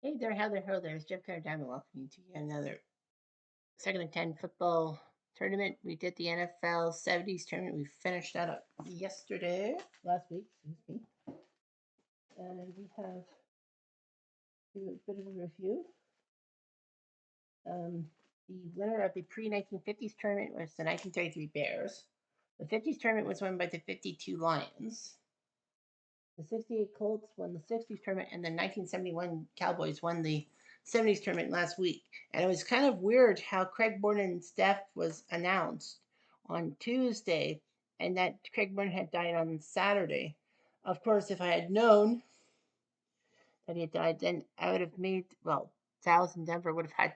Hey there, how there, it's Jeff Carter Diamond welcoming to yet another second and 10 football tournament. We did the NFL 70s tournament. We finished that up last week, excuse me. And we have do a bit of a review. The winner of the pre-1950s tournament was the 1933 Bears. The 50s tournament was won by the 52 Lions. The 68 Colts won the 60s tournament, and the 1971 Cowboys won the 70s tournament last week. And it was kind of weird how Craig Borden's death was announced on Tuesday, and that Craig Borden had died on Saturday. Of course, if I had known that he had died, then I would have made, well, Dallas and Denver would have had,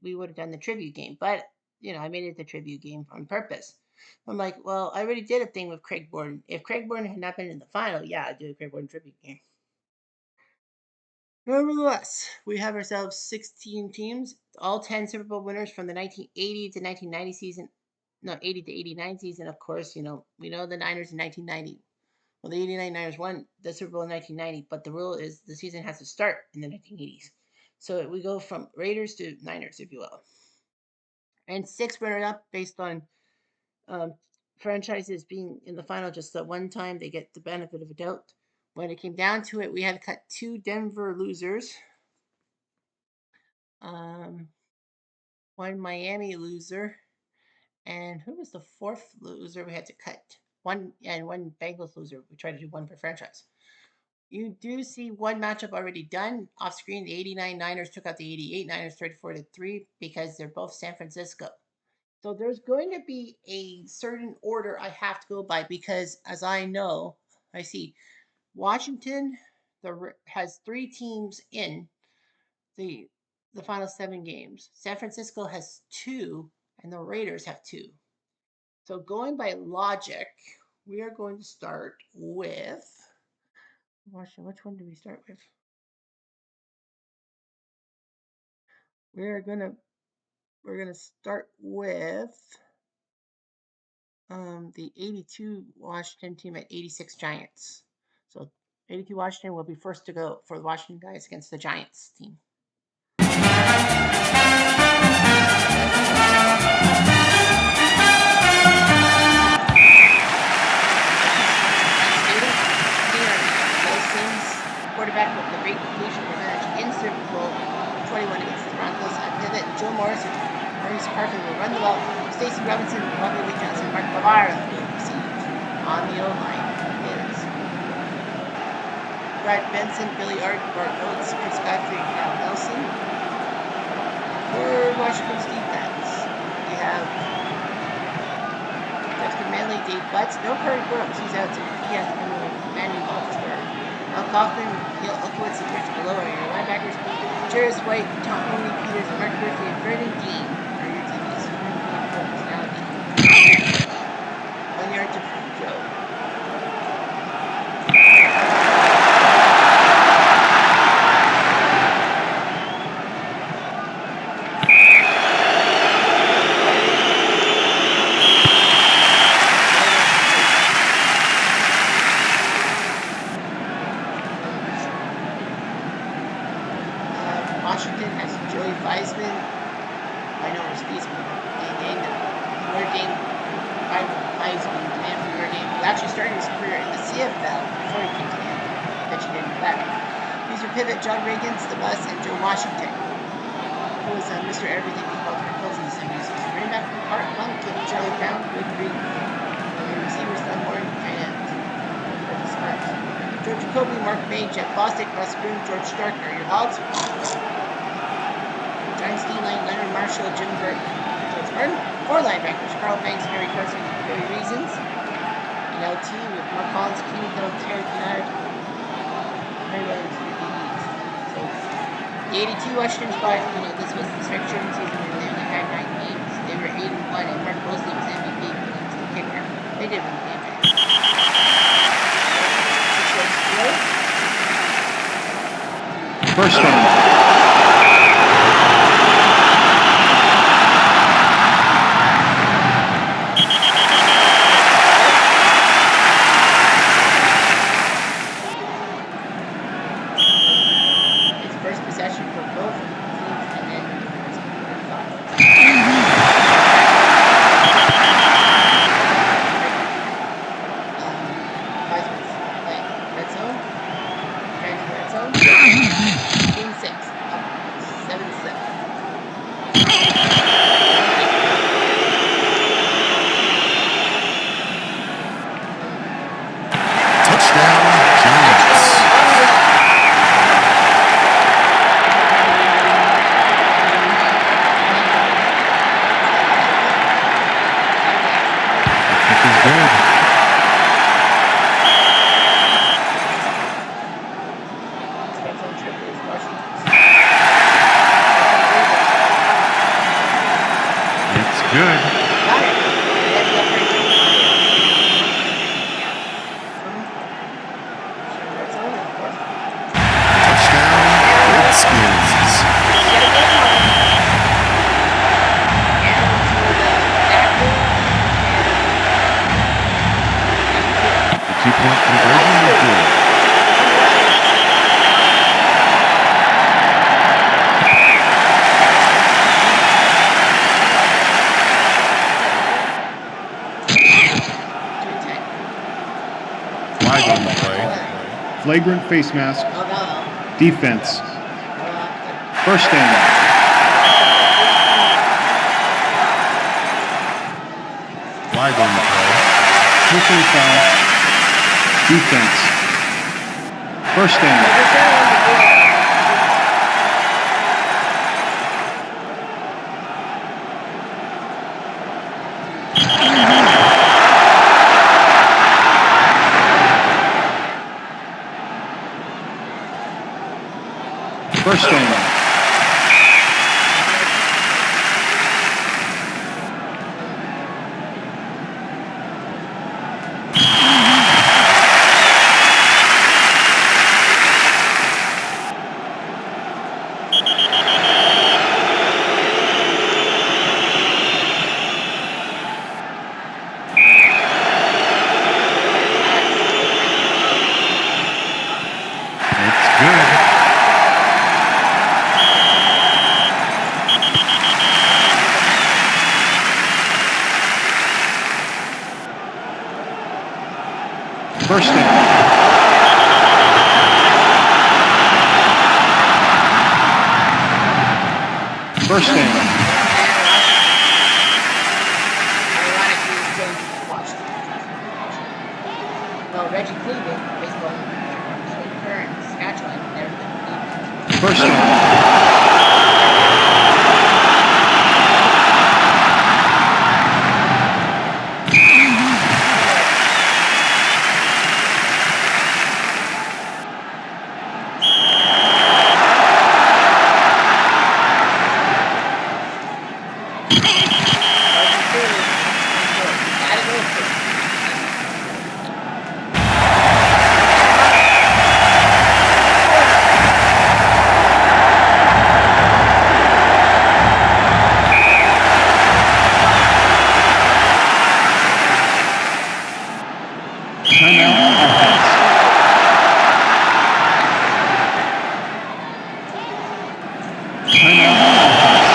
we would have done the tribute game. But, I made it the tribute game on purpose. I'm like, well, I already did a thing with Craig Borden. If Craig Borden had not been in the final, yeah, I'd do a Craig Borden tribute game. Nevertheless, we have ourselves 16 teams, all 10 Super Bowl winners from the 1980 to 1990 season. No, 80 to 89 season, of course. We know the Niners in 1990. Well, the 89 Niners won the Super Bowl in 1990, but the rule is the season has to start in the 1980s. So we go from Raiders to Niners, if you will. And 6 runner-up based on franchises being in the final just the one time. They get the benefit of a doubt. When it came down to it, we had to cut 2 Denver losers, 1 Miami loser, and who was the 4th loser we had to cut? 1 Bengals loser. We tried to do 1 per franchise. You do see 1 matchup already done off screen. The 89 Niners took out the 88 Niners 34-3 because they're both San Francisco. So there's going to be a certain order I have to go by because, as I know, I see Washington has 3 teams in the final 7 games. San Francisco has 2, and the Raiders have 2. So going by logic, we are going to start with Washington. Which one do we start with? We're gonna start with the 82 Washington team at 86 Giants. So 82 Washington will be first to go for the Washington guys against the Giants team. Quarterback with the great completion percentage in Super Bowl 21 against the Broncos. At pivot, Joe Morris and Maurice Parker will run the ball. Stacey Robinson, Bobby Lee Johnson, Mark Bavara will receive. On the O-line is Brad Benson, Billy Art, Bart Oates, Chris Godfrey, and Al Nelson. For Washington's defense, we have Dexter Manley, Dave Butts, no Curry Brooks. He's out. He has to come with Manny Baltimore. Al Kaufman, Neil Elkowitz, and Rich Below are your linebackers. Jarius White, Tony Peters, Mark Murphy, and Brendan Dean are your TVs. Personality. 1 yard to Joe. Washington has Joey Theismann. I know it's Theismann. Notre Dame Theismann, the man from Notre Dame, who actually started his career in the CFL before he came to the NFL, pitching in the back. These are pivot John Riggins, the Bus, and Joe Washington, who was Mr. Everything with Baltimore Colts in the 70s. He's running back from Art Monk, Charlie Brown, Wood Green, and receivers Dunmore, tight end. George Jacoby, Mark May, Jeff Bostic, Russ Boone, George Stark are your Hogs. Giants D-line, Leonard Marshall, Jim Burke, George Martin. 4 linebackers, Carl Banks, Harry Carson, Barry Reasons. And LT with Mark Collins, Kenny Hill, Terry Kennard, Mary Williams, and DBs. So the 82 Washington squad, this was the structuring season when they only had 9 games. They were 8-1, and Mark Mosley was MVP, and he was the kicker. They did win the game. First one. His first possession good. Got it. That's the first time. Sure, red zone and fourth. Touchdown, Redskins. Get a big one. And to the tackle. The 2-point conversion is good. Flag on the play. Flagrant face mask. Oh, no. Defense. First down. Flag on the play. Personal foul. Defense. First down. First down. It's good. First down. First down. Ironically, it's going to Washington. Well, Reggie Cleveland, baseball current Saskatchewan, never been Cleveland. First down. Timeout offense. Timeout offense.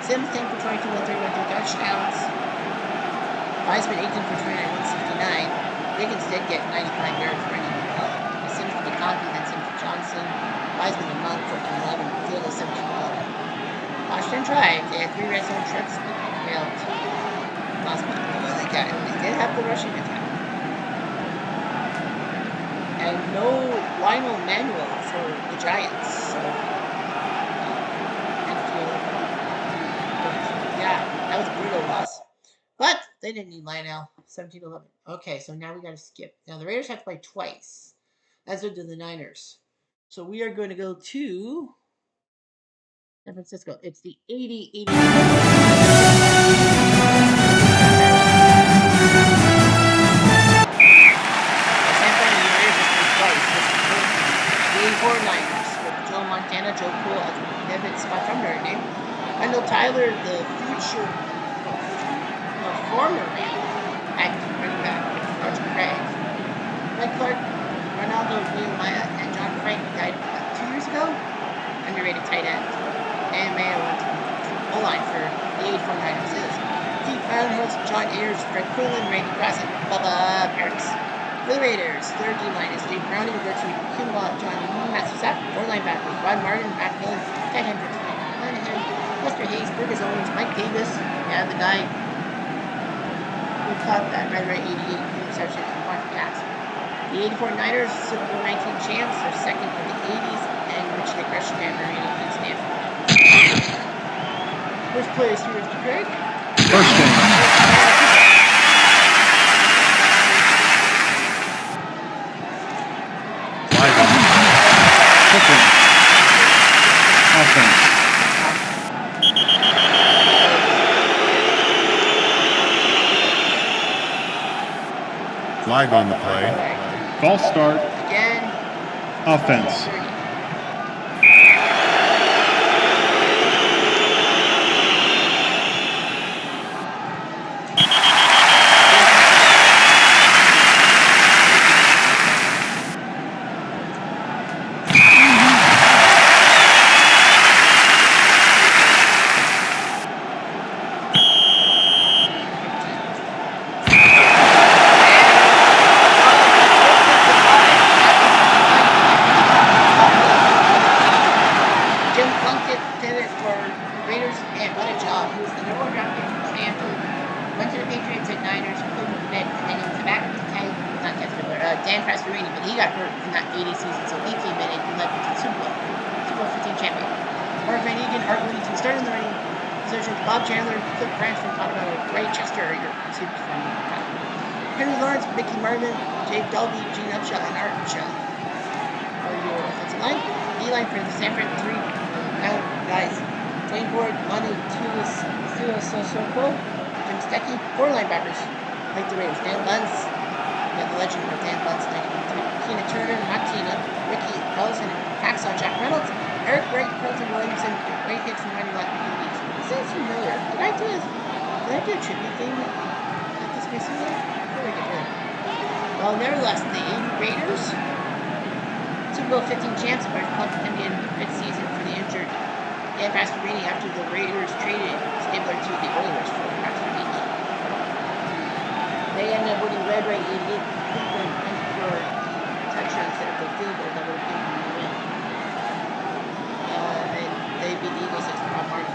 Sims 10 for 22 and 31, 2 touchdowns. Weisman 18 for 29, 169. Wiggins did get 95 yards running the ball. Sims to McConkey, then Sims to Johnson. Weisman to Monk, 14-11. Field is 17-11. Washington tried. They had 3 red zone trips, but failed. Lost by they got it. They did have the rushing attack. And no Lionel Manuel for the Giants. So, yeah, that was a brutal loss. But they didn't need Lionel. 17-11. Okay, so now we got to skip. Now the Raiders have to play twice, as did the Niners. So we are going to go to San Francisco. It's the 80-80. Niners with Joe Montana, Joe Cool, as Devin Spot from Notre Dame. Wendell Tyler, the former Ram, active running back with Roger Craig. Mike Clark, Ronaldo Nehemiah, and John Frank died about 2 years ago. Underrated tight end. And Mayo went to O-line for the 84 Niners is Keith Brownhouse, John Ayers, Fred Quillen, Randy Grassett, Bubba Paris. For the Raiders, third D-line is Dave Browning, Gertrude Kimball, John Matsusak, 4 linebackers, Rod Martin, Matt Millen, tight end Gertrude Linehan, Lester Hayes, Burgess Owens, Mike Davis, yeah, the guy who caught that Red Ray 88 interception from Mark Pass. The 84 Niners, Super Bowl 19 champs, are second in the 80s, and Rich the Crush Hammer in Stanford. First play is through Mr. Craig. First down. Kicking. Offense. Flag on the play. False start. Again. Offense. 30. Jim Plunkett did it for the Raiders. Man, what a job. He was the number one draft pick from Stanford. Went to the Patriots at Niners, couldn't commit, and then he was back to Dan Pastorini, but he got hurt in that 80 season, so he came in and he led them to the Super Bowl 15 champion. Mark Van Egan, Art Williamson started in the running positions. Bob Chandler, Cliff Branch from Colorado, Ray Chester, your receivers from Henry Lawrence, Mickey Marvin, Jay Dolby, Gene Upshaw, and Art Shaw are your offensive line. D-line for the Stanford 3 guys. Dwayne Board, Manu Tuiasosopo, Jim Stecky, 4 linebackers. Like the Raiders, Dan Luntz, the legend of Dan Luntz, 1993. Tina Turner, not Tina, Ricky Ellison, Hacksaw Jack Reynolds, Eric Wright, Carlton Williamson, Ray Hicks, and Randy Lockwood. This sounds familiar. Did I do a tribute thing at this missing one? I feel like I did. Well, nevertheless, the Raiders, Super Bowl 15 champs, but coming in mid-season for the injured Dan Pastorini after the Raiders traded Stabler to the Oilers for Pastorini. They ended up winning Red Ray 88. Cleveland went for touchdown instead of the field goal that would have given them the win. And they beat the Eagles 6 to Bob Martin.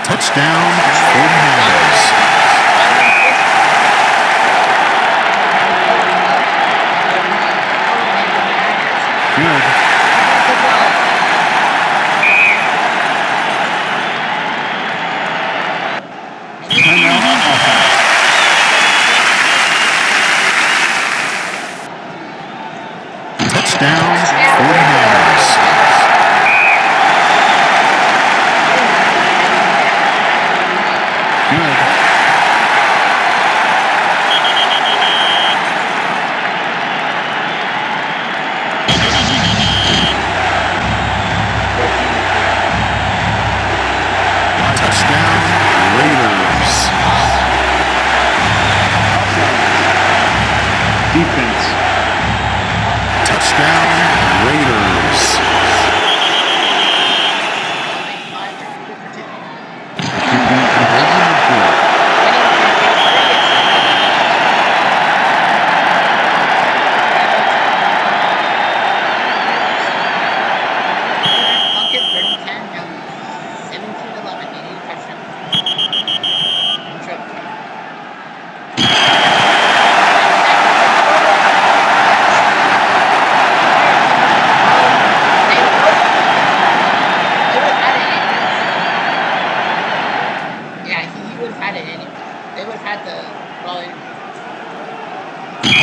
Touchdown, 49ers. Good. Touchdown, 49ers. Good. Touchdown, Raiders. Defense. Touchdown, Raiders. Two-point conversion is good. Plunkett, 30-10, down 17-11, they need a touchdown. In trouble.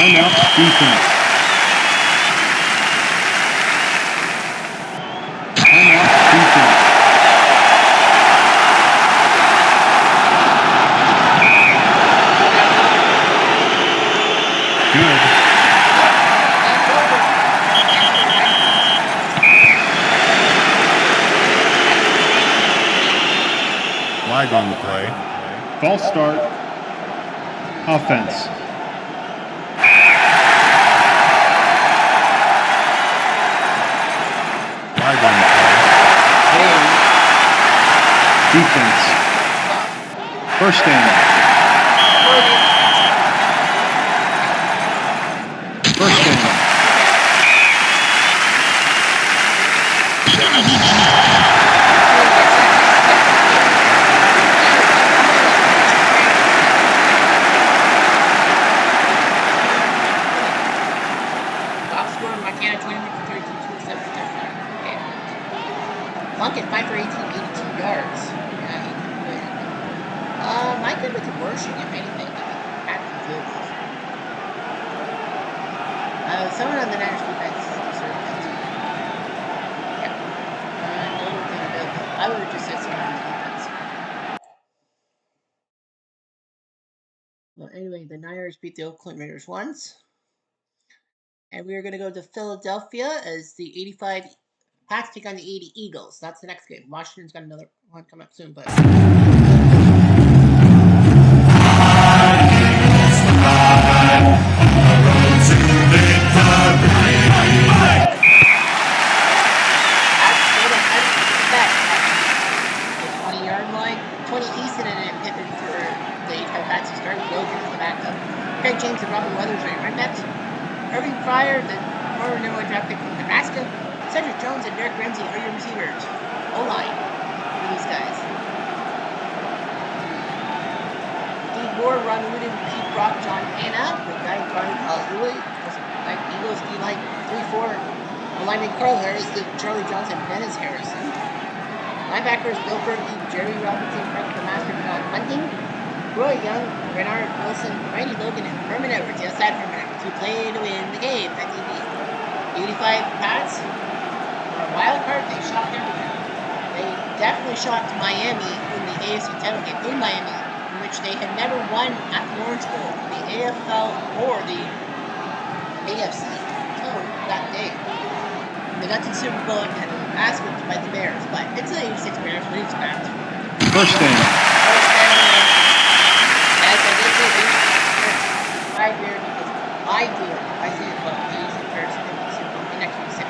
Timeout defense. Timeout defense. Good. Flag on the play. False start. Offense. Flag on the play. Defense. First down. First down. Box score, Montana 21 for 32, 27 for touchdown. Yeah. Plunkett 5 for 18, 82 yards. Yeah, he did good. I could with the rushing, if anything. Back to field goals. Someone on the Niners defense deserved that too. Yeah. No doubt about that. I would have just said someone on the defense. Well, anyway, the Niners beat the Oakland Raiders once. And we are going to go to Philadelphia as the 85 Pats take on the 80 Eagles. That's the next game. Washington's got another one coming up soon, but. Craig James and Robert Weathers are your running backs. Irving Pryor, the former number 1 draft pick from Nebraska. Cedric Jones and Derek Ramsey are your receivers. O-line for these guys. Steve Moore, Ron Wooden, Pete Brock, John Hanna, the guy Ronnie Kalhuli, like Eagles D-line 3-4. O-lineman Carl Harris, Charlie Johnson, Dennis Harrison. Linebackers Bill Berkey, Jerry Robinson, Frank DeMaster, John Bunting. Roy Young, Bernard Wilson, Randy Logan, and Herman Edwards. Yes, that Herman Edwards, who played to win the game at TV. 85 Pats were a wild card. They shocked everyone. They definitely shocked Miami in the AFC title game in Miami, in which they had never won at the Orange Bowl, the AFL or the AFC until that day. They got to the Super Bowl and got asked by the Bears, but it's the 86 Bears. What do you expect? First down. As I did say, 5 years because I do it. I see it about the 86 Bears in the Super Bowl in 1986.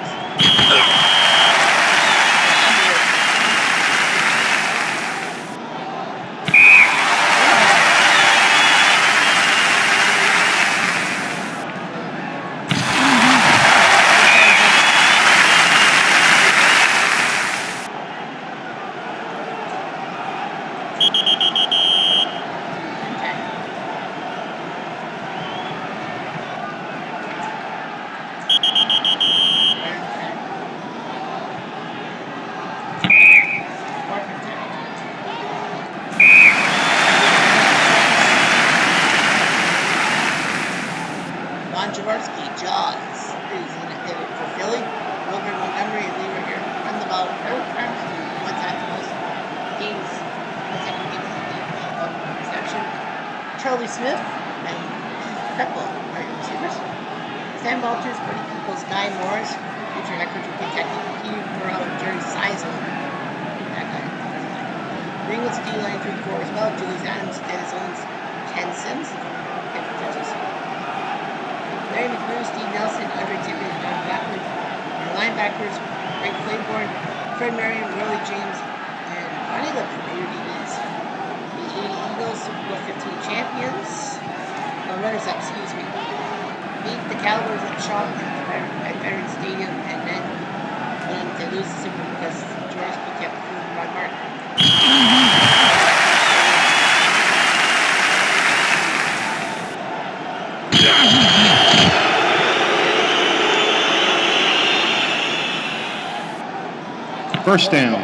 First down.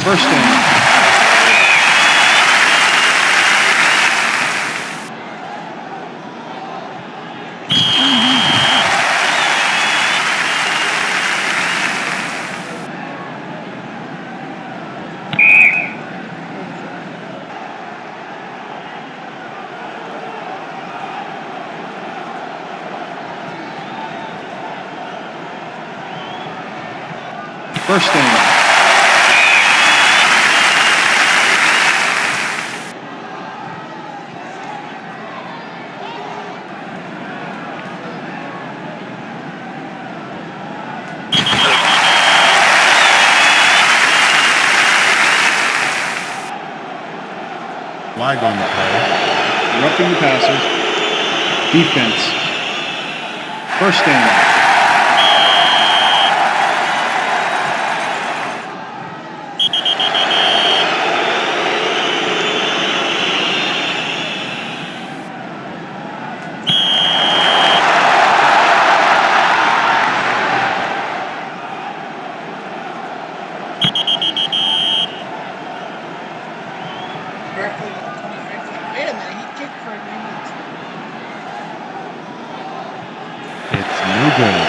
First down. First down. Flag on the play. Roughing the passer. Defense. First down. Berkeley on 23rd. Wait a minute, he kicked for an England. It's no good.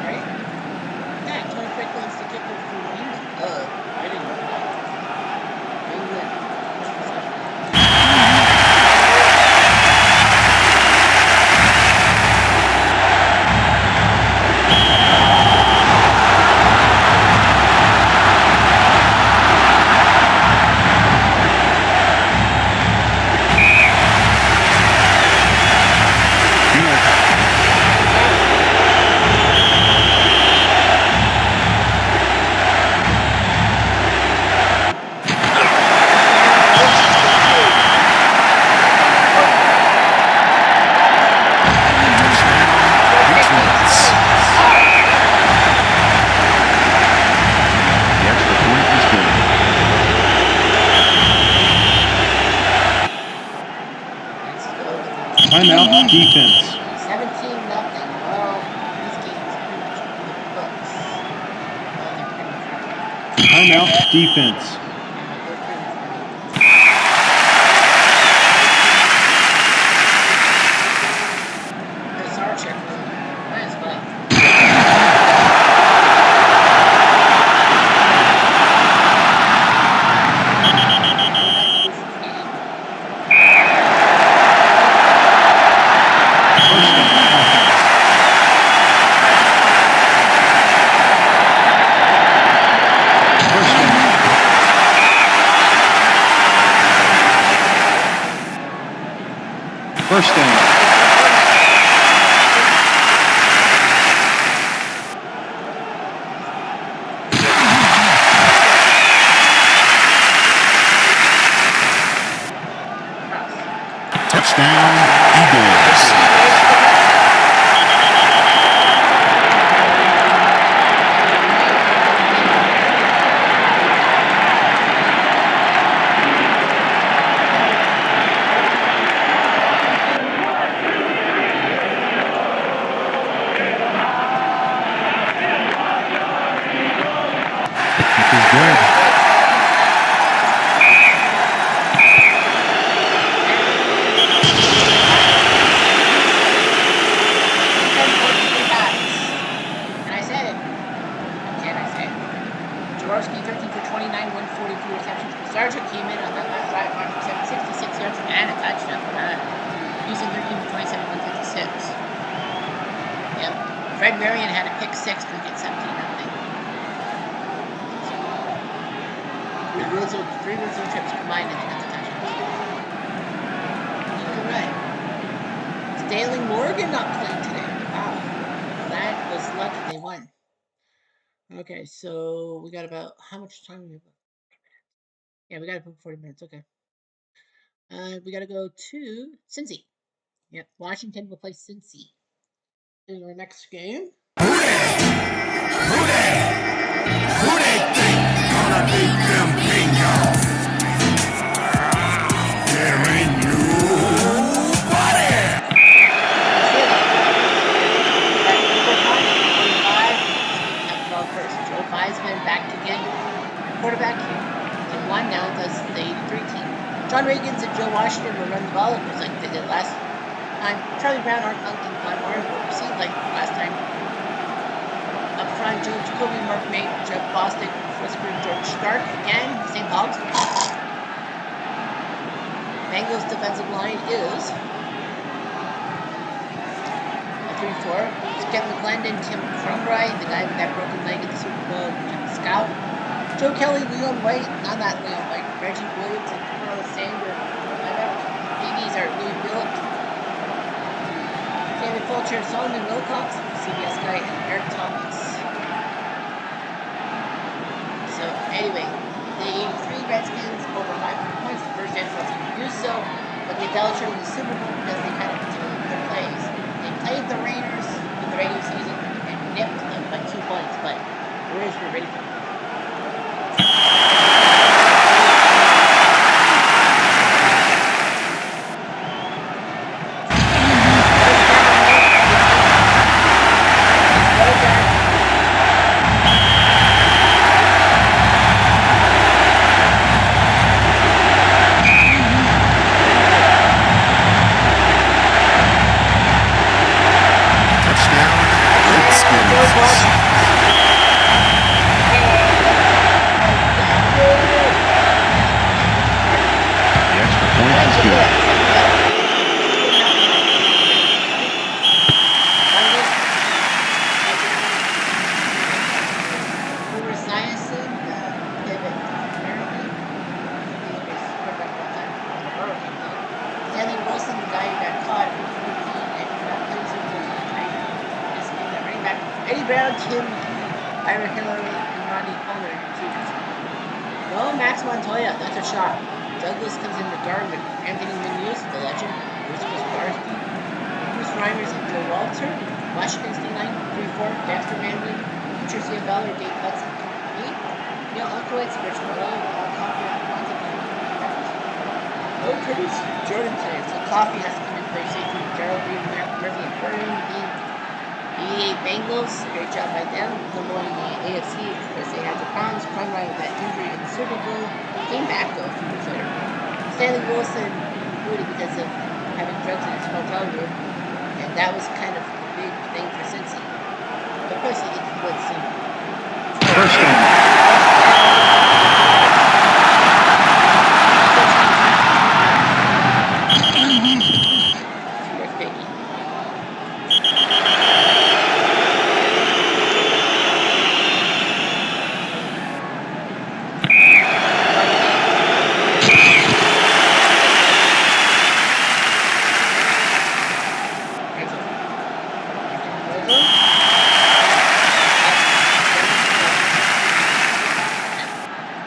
Right? Yeah, Tony Franklin's the kicker for England. I didn't know that. England. The extra point is good. Let's go. Timeout. Defense. 17 nothing. Well, this game's pretty much in the books. Well, they're pretty much already. Timeout. Defense. Yeah, they're pretty much already. This our check room. Might as well. First down. Touchdown, Eagles. Kick is good. And I said it. Again, I said it. Jaworski 13 for 29, 142 receptions. Sargent came in on that last drive, 66 yards and a touchdown. Using 13 for 27, 156. Yep. Fred Marion had a pick six to get 17 nothing. Three red zone trips combined, and they got the touchdowns. All right. Stanley Morgan not playing today. Wow. That was lucky they won. Okay, so we got about how much time do we have? Yeah, we got about 40 minutes. Okay. We got to go to Cincy. Yep, Washington will play Cincy in our next game. Who they think gonna beat them Bengals? There ain't nobody. up first. Joe Theismann back again. Quarterback. And one now does the 83 team. John Reagans and Joe Washington will run the ball just like they did last time. Charlie Brown, Art Punk, and Glenn Warren will receive like last time. Up front, Joe Jacoby, Mark May, Jeff Bostic, Whisker, George Stark. Again, same hogs. Bengals defensive line is a 3-4. It's Kevin McClendon, Tim Crumbright, the guy with that broken leg at the Super Bowl, Scout. Joe Kelly, Leon White, not that Leon White, Reggie Williams, and Carlos Sander. DBs are Louis Billick, David Fulcher, Solomon Wilcox, CBS guy, and Eric Thomas. So anyway, the 83 Redskins over 500 points, the first NFL team to do so, but they fell short in the Super Bowl because they had to continue their plays. They played the Raiders in the regular season and nipped them by 2 points, but the Raiders were ready for them.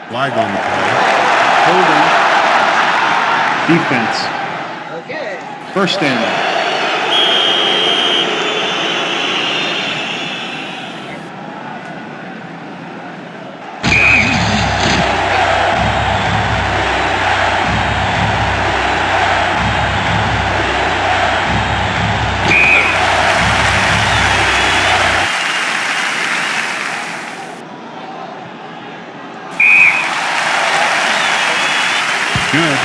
Flag on the play. Holding. Defense. Okay. First down. Good.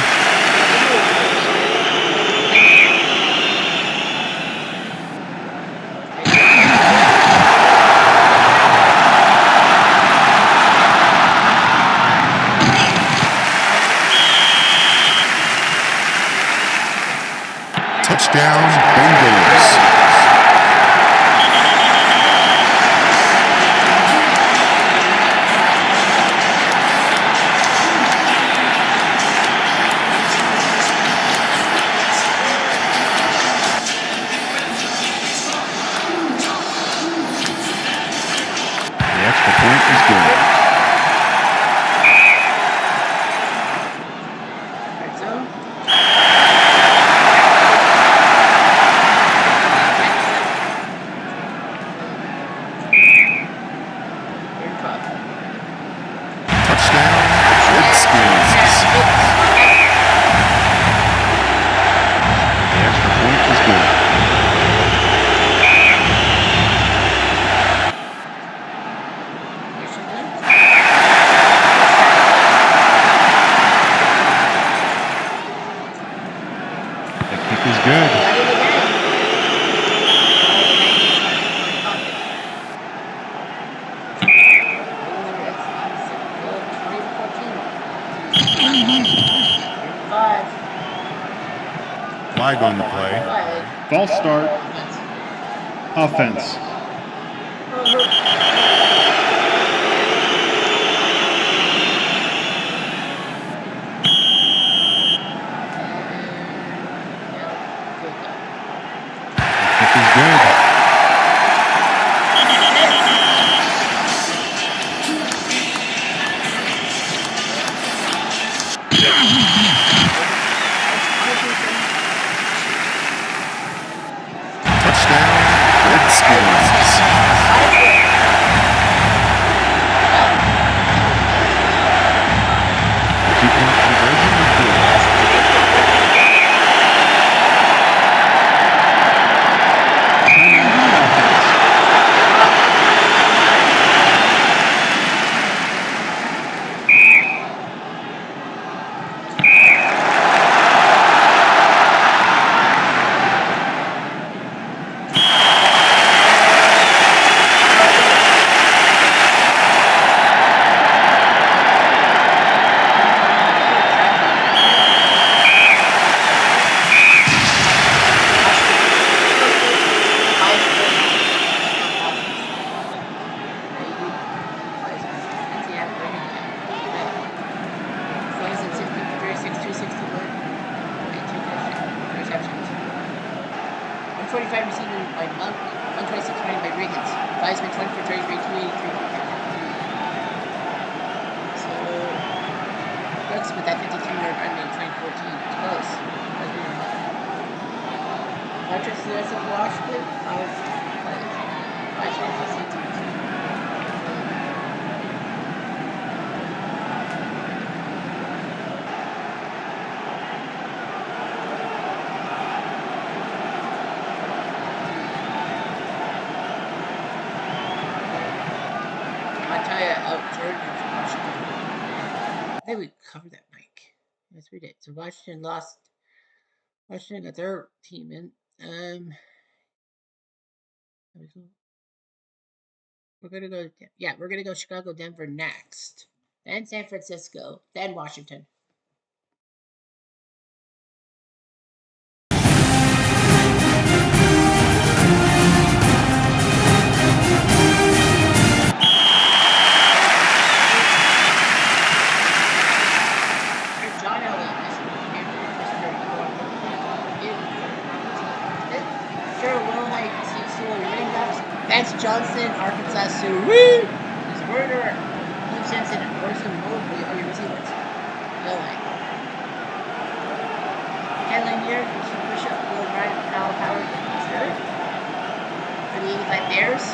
Touchdown, Bengals. The extra point is good. Red zone. Touchdown, Redskins. The extra point is good. flag on the play. Flag. False start. Offense. Offense. The kick is good. Touchdown, Redskins. The 2-point conversion is good. I think we covered that, Mike. Yes, we did. So Washington lost. Washington got their team in. We're gonna go. Yeah, we're gonna go Chicago, Denver next. Then San Francisco. Then Washington. Vance Johnson, Arkansas Sioux. Woo! There's a murderer. Steve Jensen and Orson Mobley are your receivers. No way. Ken Lanier, Bishop, Will Ryan, Kyle Howard, third. For the 85 Bears.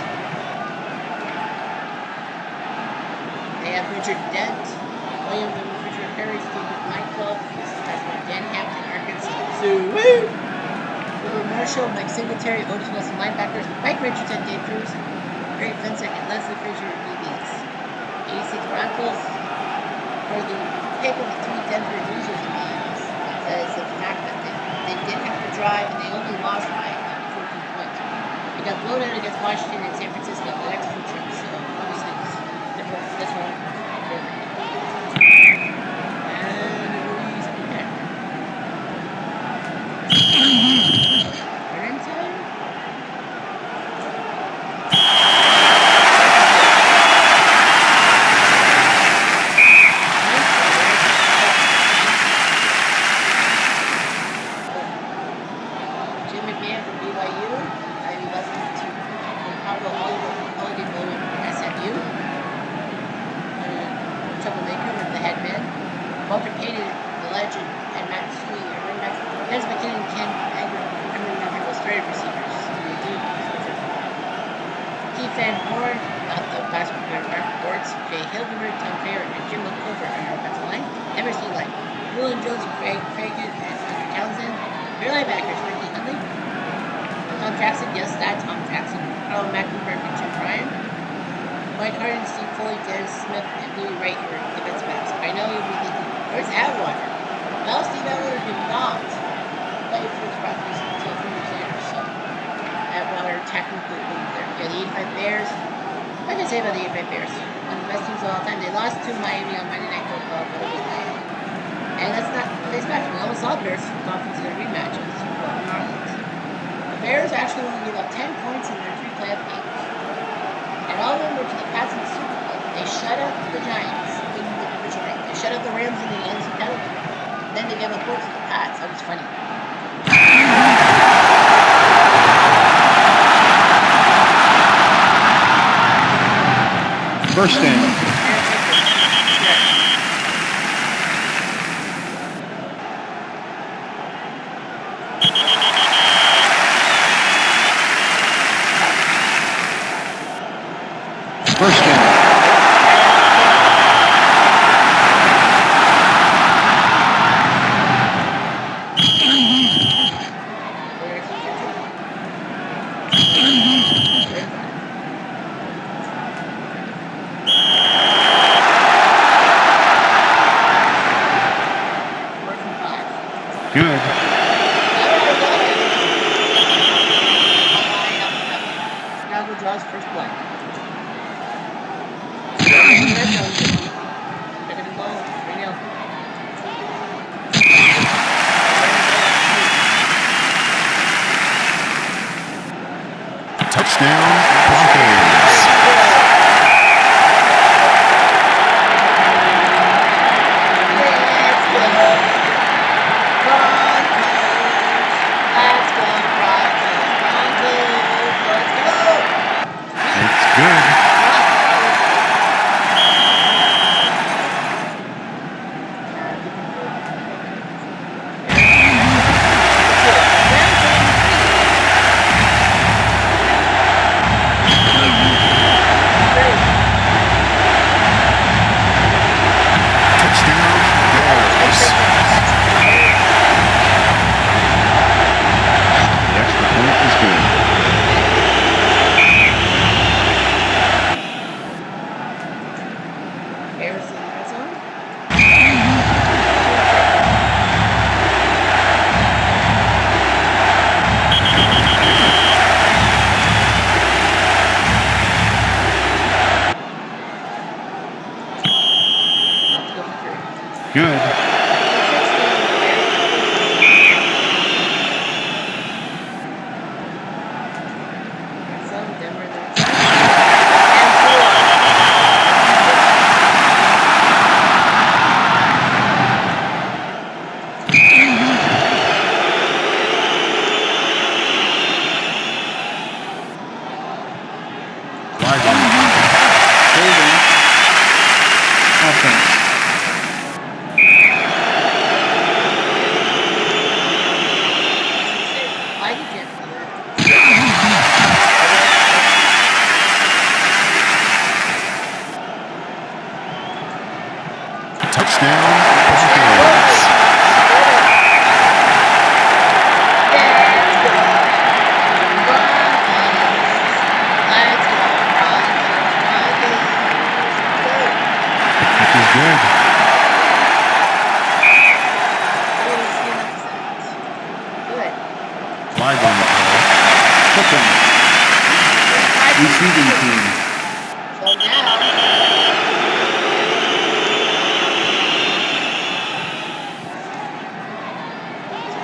They have Richard Dent, William Richard Perry, Stephen Michael. This is President Dan Hampton, Arkansas Sioux. Woo! Marshall, Mike Singletary, Otis Wilson linebackers, Mike Richardson, Dave Cruz, Greg Fensick, and Leslie Frazier DBs. 86 Broncos for the pick of the three Denver losers in the East because of the fact that they did have to drive and they only lost by 14 points. They got blown out against Washington and San Francisco the next two trips, so obviously this one. Bears actually only gave up 10 points in their 3 playoff games. And all of them were to the Pats in the Super Bowl. They shut out the Giants in the division round. They shut out the Rams in the NFC title game. Then they gave up points to the Pats. That was funny. First down. First down. Good. Chicago draws first blood. Second and goal. 3-0. Touchdown, Broncos. It's good. Touchdown, Bears. The extra point is good. Bears in the red zone. Let's go for 3. Good. Flag on the play. Holding. Offense. I can get that. Touchdown, Broncos. Which is good. Good. Flag on the play. Kicking. Receiving team. So now,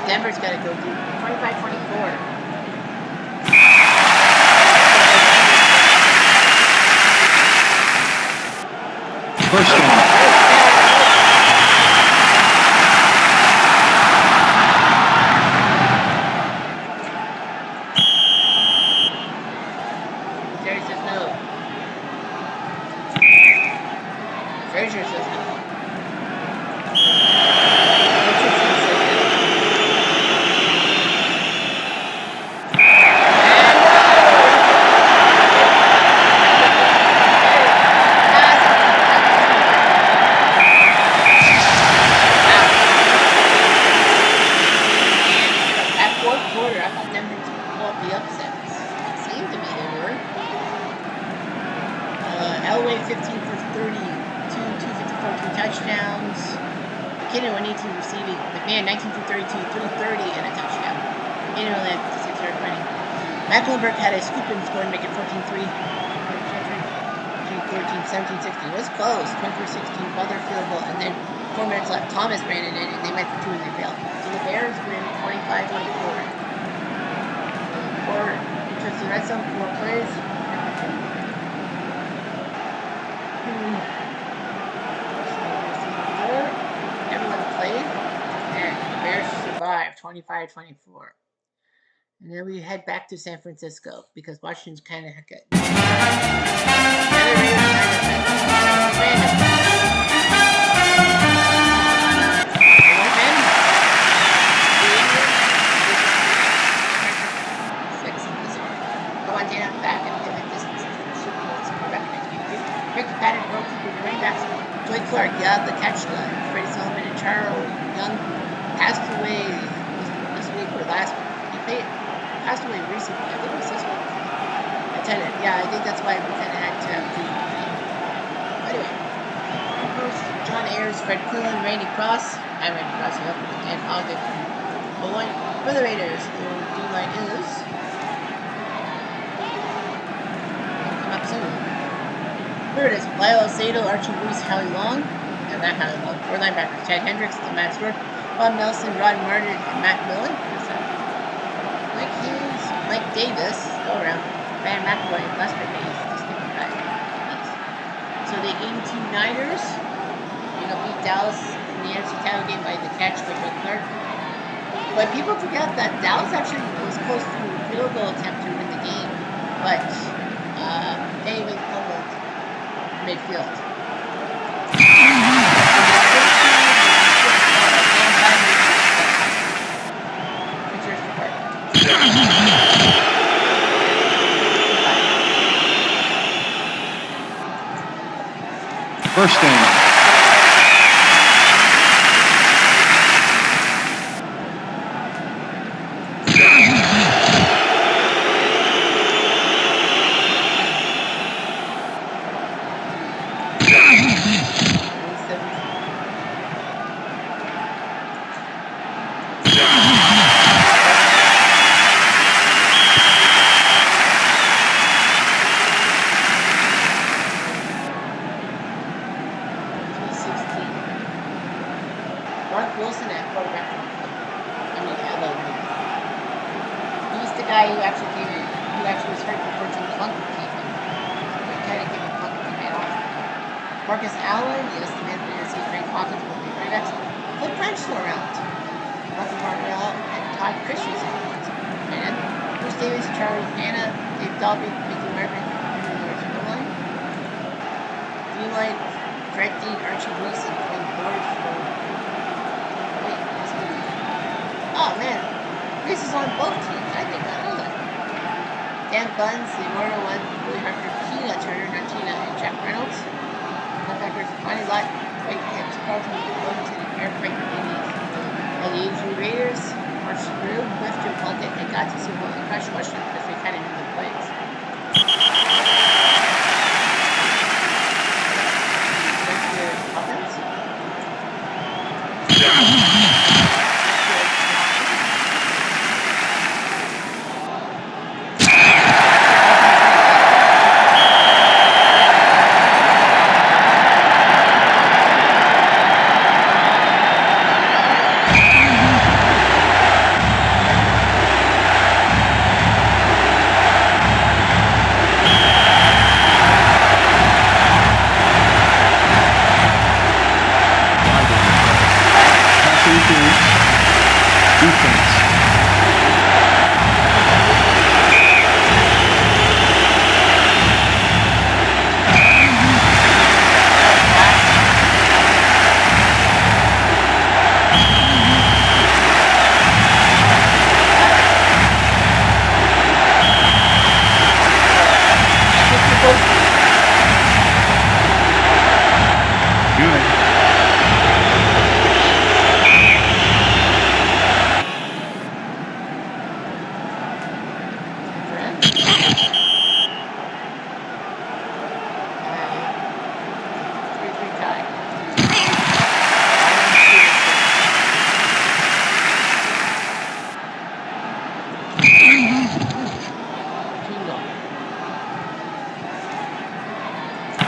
Denver's got to go do 25-24. First down. Jerry says no. Frazier says no. Richardson says no. At fourth quarter, I thought Denver was going to pull up the upsets. It seemed to me they were. Elway 15 for 32, 254, 2 touchdowns. McKinnon 118 receiving. McMahon 19 for 32, 330 and a touchdown. McKinnon only had 56 yards running. Mecklenburg had a scoop and score and make it 14-3. 13, 17, 16. It was close. 24-16, Butler field goal, and then 4 minutes left. Thomas ran it in, and they went for 2 and they failed. So the Bears win 25-24. 4 interesting red zone, 4 plays. Everyone played, and the Bears survived 25-24. And then we head back to San Francisco because Washington's kind of good. Joy Clark, yeah, the catch guy. Freddie Solomon and Charles Young passed away this week or last week. He passed away recently. I think it was this week. Lieutenant, yeah, I think that's why we kind of had to do anyway. John Ayers, Fred Coolin, Randy Cross. I'm Randy Cross, and Ogden Bowen. For the Raiders, the D-line is come up soon. Here it is. Lyle Sato, Archie Reese, Howie Long, and not Howie Long. 4 linebackers. Chad Hendricks, Matt Stewart, Bob Nelson, Rod Martin, and Matt Millen. Mike Hughes, Mike Davis, go around. Van McElroy, Lester Hayes, just give him back. So the 82 Niners, beat Dallas in the NFC title game by the catch by Joe Clark. But people forget that Dallas actually was close to a field goal attempt to win the game, but David fumbled midfield. First down.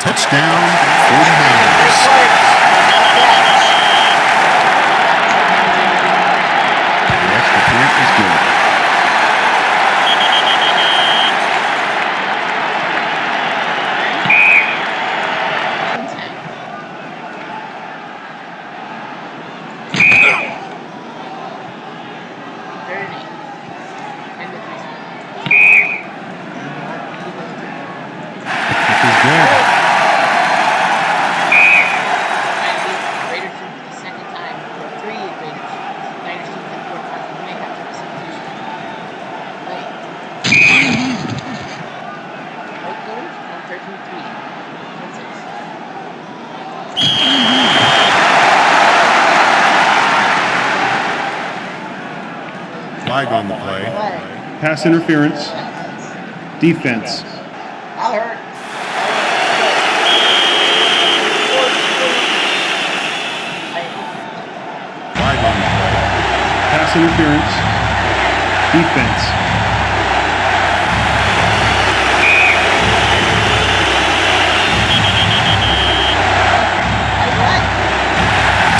Touchdown, 49ers. on the play. Flag. Pass interference. Defense. That hurt. Flag on the play. Pass interference. Defense.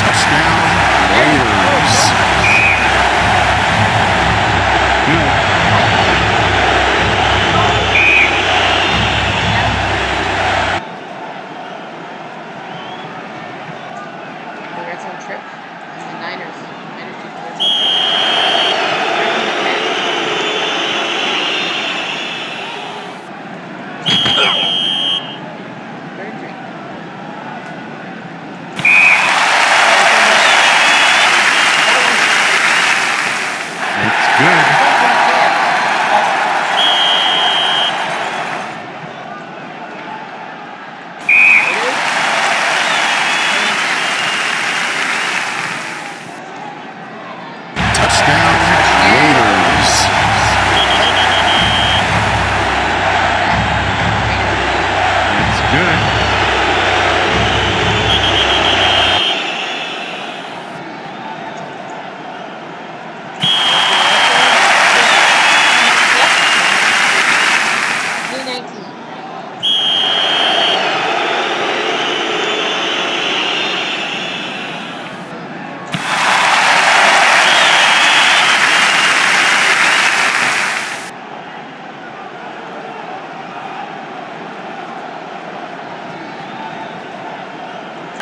Touchdown, Raiders. The red zone trip and the Niners. Niners took the red zone trip. 13 to 10. 33. It's good. Touchdown, Raiders. It's good.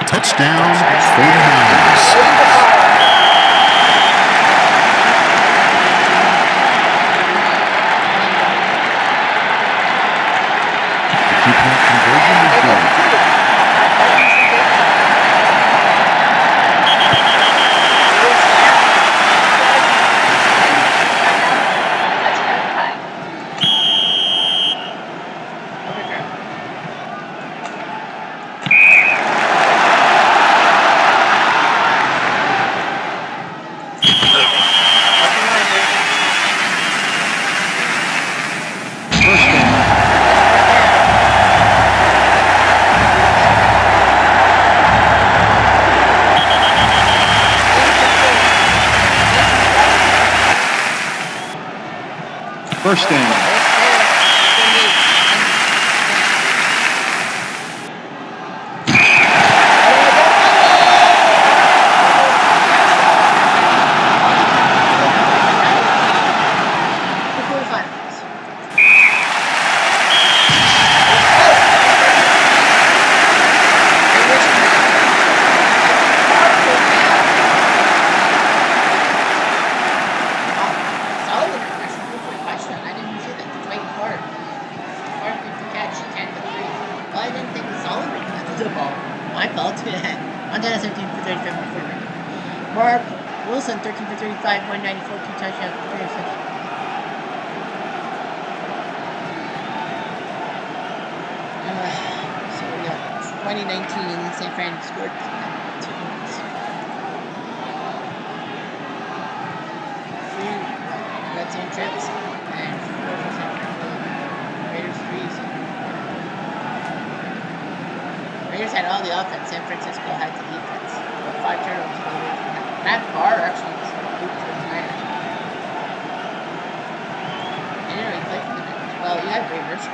Touchdown, 49ers. The 2-point conversion is good. First down. First down. My fault. Montana 17 for 37 for Mark Wilson 13 for 35, 194, 2 touchdowns, 3 interceptions. So we got 2019 San Fran scored 2 points. 3 red zone trips and 4 for San Fran. Raiders 3. Raiders had all the offense. San Francisco had the defense. But 5 turnovers. Matt Barr actually was moved to the Niners. He didn't really play for the Niners. Well, you had Ray Mercer.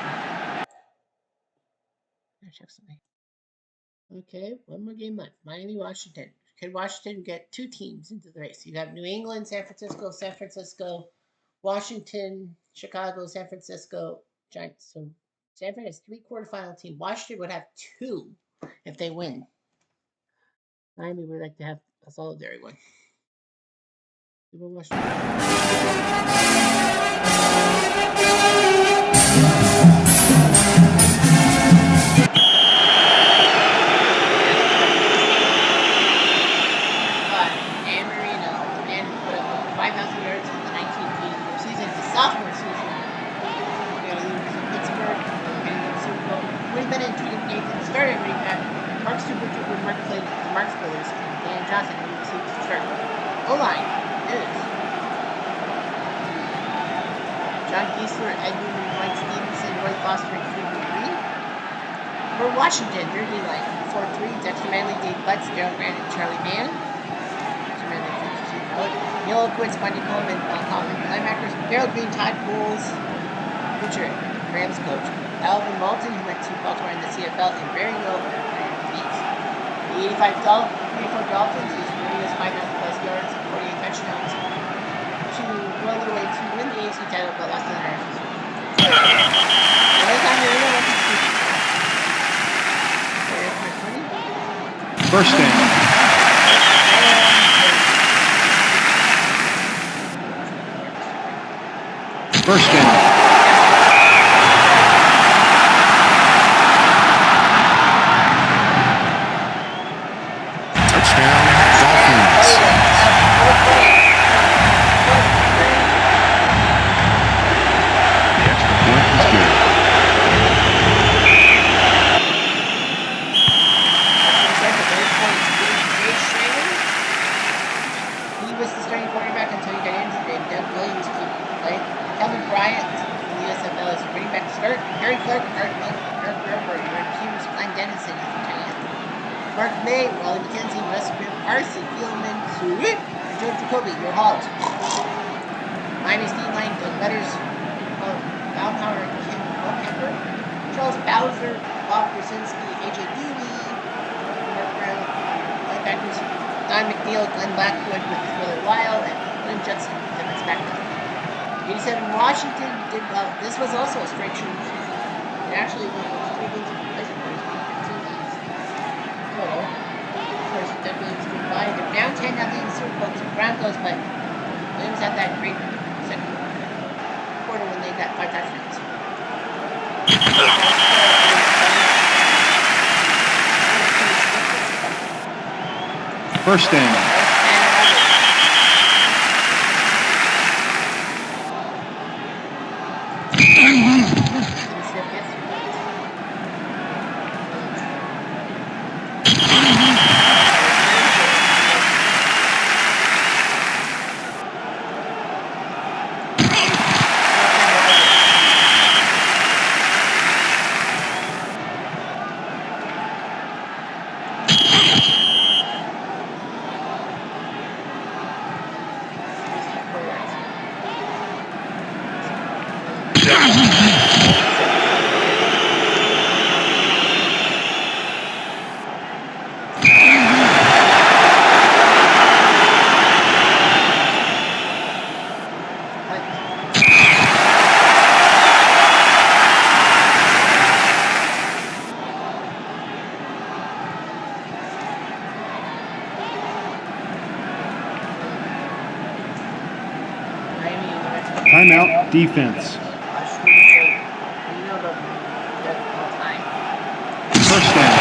Check something. Okay, one more game left. Miami, Washington. Could Washington get 2 teams into the race? You have New England, San Francisco, Washington, Chicago, San Francisco, Giants. So San Fran has 3 quarterfinal teams. Washington would have 2 if they win. Miami would like to have a solitary one. Dan Marino, the man who put up 5,000 yards in the 1984 season, his sophomore season. We got to lose to Pittsburgh. We're going to go to Super Bowl. We've been in Nathan started running back. Mark Super Duper, Mark played the Marx Brothers, and Dan Johnson who received the start. O-line is John Geisler, Edwin White Stevenson, Roy Foster, and Freeman Green. For Washington, Dirty Light, 4-3, Dexter Manley, Dave Butts, Daryl Grant, and Charlie Mann. Dexter Manley, 52 valid. Neil Oakwitz, Bundy Coleman, Bob Kaufman, linebackers. Harold Green, Todd Bowles, pitcher, Rams coach. Alvin Moulton, who went to Baltimore in the CFL, and Barry Will, the 84 Dolphins used Maria's 5,000+ yards, 48 touchdowns to well their way to win the AFC title, but lost to the Niners. First down. First down. Miami Steam Line, Doug Butters, Val Power, Kim Culpepper, Charles Bowser, Bob Krasinski, AJ Dooley, Mark Brown, linebackers, Don McNeil, Glenn Blackwood with his brother Lyle, and William Judson, defense backfield. 87 Washington did well. This was also a straight shooting season. It actually won 3 games of replacement for 15 games total. Of course, definitely was good by. They're down 10-0 in the Super Bowl to the Broncos, but Williams had that great second quarter when they got 5 touchdowns. First down. Timeout, defense. First down.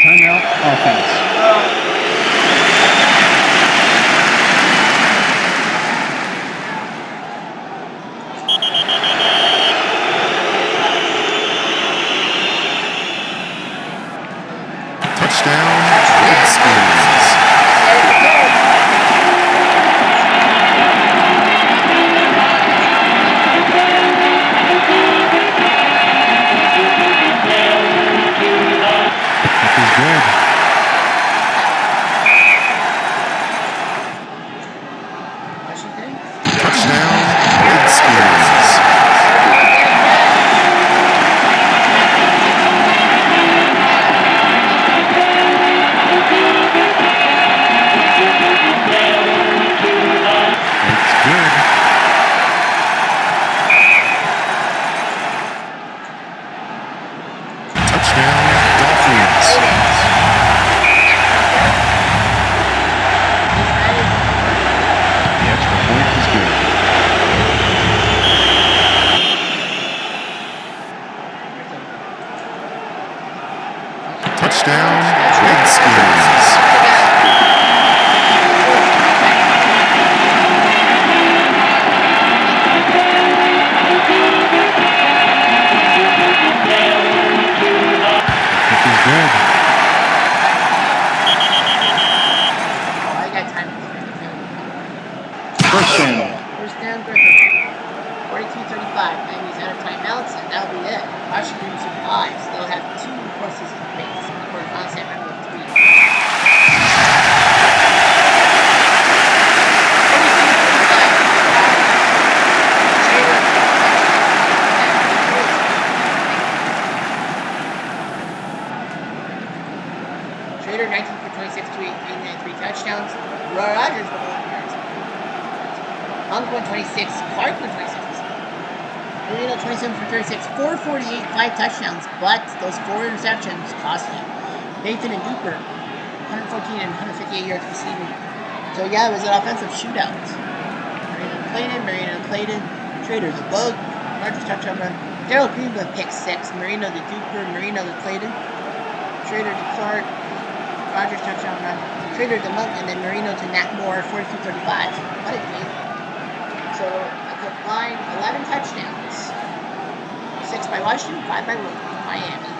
Timeout, offense. is good. Washington. Touchdown, Redskins. It's good. Touchdown, Dolphins. The extra point is good. Touchdown, Redskins. Kick is good. Oh, I got time. First down. First down, Griffin. 42-35. Miami's out of timeouts, and that'll be it. Washington survives. They'll have 2 courses to face. The quarterfinals, San Fran with 3. Trader 19 for 26, 89, 3 touchdowns. Rogers with 11 yards. Monk 126, Clark 126. Marino 27 for 36, 448, 5 touchdowns, but those 4 interceptions cost you. Nathan and Duper, 114 and 158 yards receiving. So yeah, it was an offensive shootout. Marino to Clayton, Trader the Bug, Rogers touchdown run. Darrell Green with pick 6, Marino to Duper, Marino to Clayton, Trader to Clark, Rogers touchdown run, Trader to Monk, and then Marino to Nat Moore, 42-35. What a game. So a combined 11 touchdowns. 6 by Washington, 5 by Miami.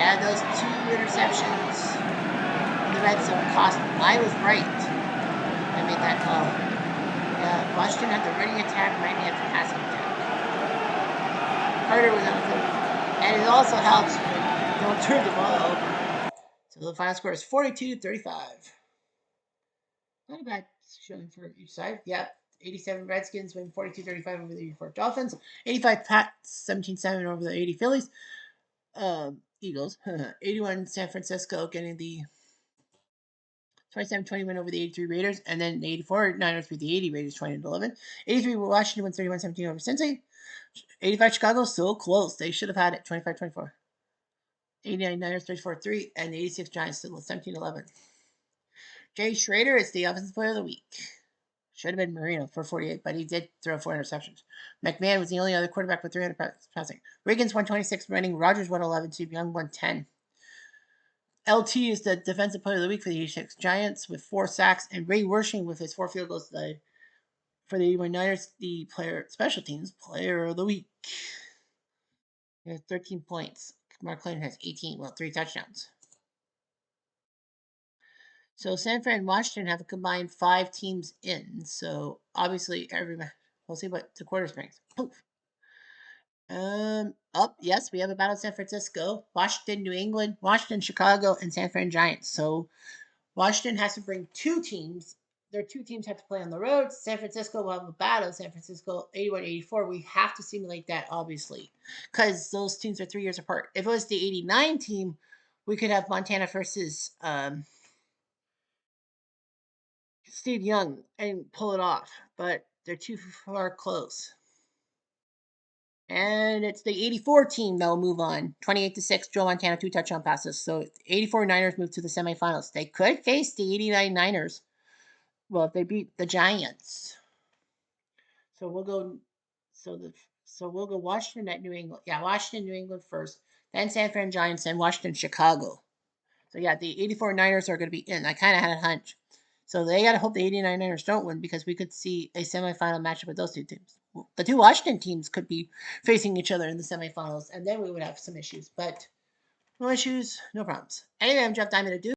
Yeah, those 2 interceptions in the red zone cost me. I was right. I made that call. Yeah, Washington had the running attack, Miami had the passing attack. Carter was on the field. And it also helps when you don't turn the ball over. So the final score is 42-35. Not a bad showing for each side. Yeah, 87 Redskins win 42-35 over the 84 Dolphins. 85 Pats, 17-7 over the 80 Phillies. Eagles. 81 San Francisco getting the 27-20 win over the 83 Raiders. And then the 84 Niners beat the 80 Raiders 20-11. 83 Washington wins 31-17 over Cincy. 85 Chicago, so close. They should have had it 25-24. 89 Niners 34-3. And the 86 Giants still 17-11. Jay Schrader is the offensive player of the week. Should have been Marino for 48, but he did throw 4 interceptions. McMahon was the only other quarterback with 300 passing. Riggins 126 running. Rogers 111. Steve Young 110. LT is the defensive player of the week for the 86 Giants with 4 sacks, and Ray Wershing with his 4 field goals for the 81 Niners, the special teams player of the week. He has 13 points. Mark Clayton has 18, 3 touchdowns. So San Fran and Washington have a combined 5 teams in. So obviously we'll see what the quarters brings. Poof. Yes, we have a battle in San Francisco, Washington, New England, Washington, Chicago, and San Fran Giants. So Washington has to bring 2 teams. Their 2 teams have to play on the road. San Francisco will have a battle. San Francisco 81-84. We have to simulate that, obviously, because those teams are 3 years apart. If it was the 89 team, we could have Montana versus Steve Young and pull it off, but they're too far close. And it's the 84 team that will move on. 28-6, Joe Montana, 2 touchdown passes. So 84 Niners move to the semifinals. They could face the 89 Niners. Well, if they beat the Giants. So we'll go we'll go Washington at New England. Yeah, Washington, New England first. Then San Fran Giants, and Washington, Chicago. So yeah, the 84 Niners are going to be in. I kind of had a hunch. So they got to hope the 89 Niners don't win, because we could see a semifinal matchup with those 2 teams. The 2 Washington teams could be facing each other in the semifinals, and then we would have some issues. But no issues, no problems. Anyway, I'm Jeff Diamond.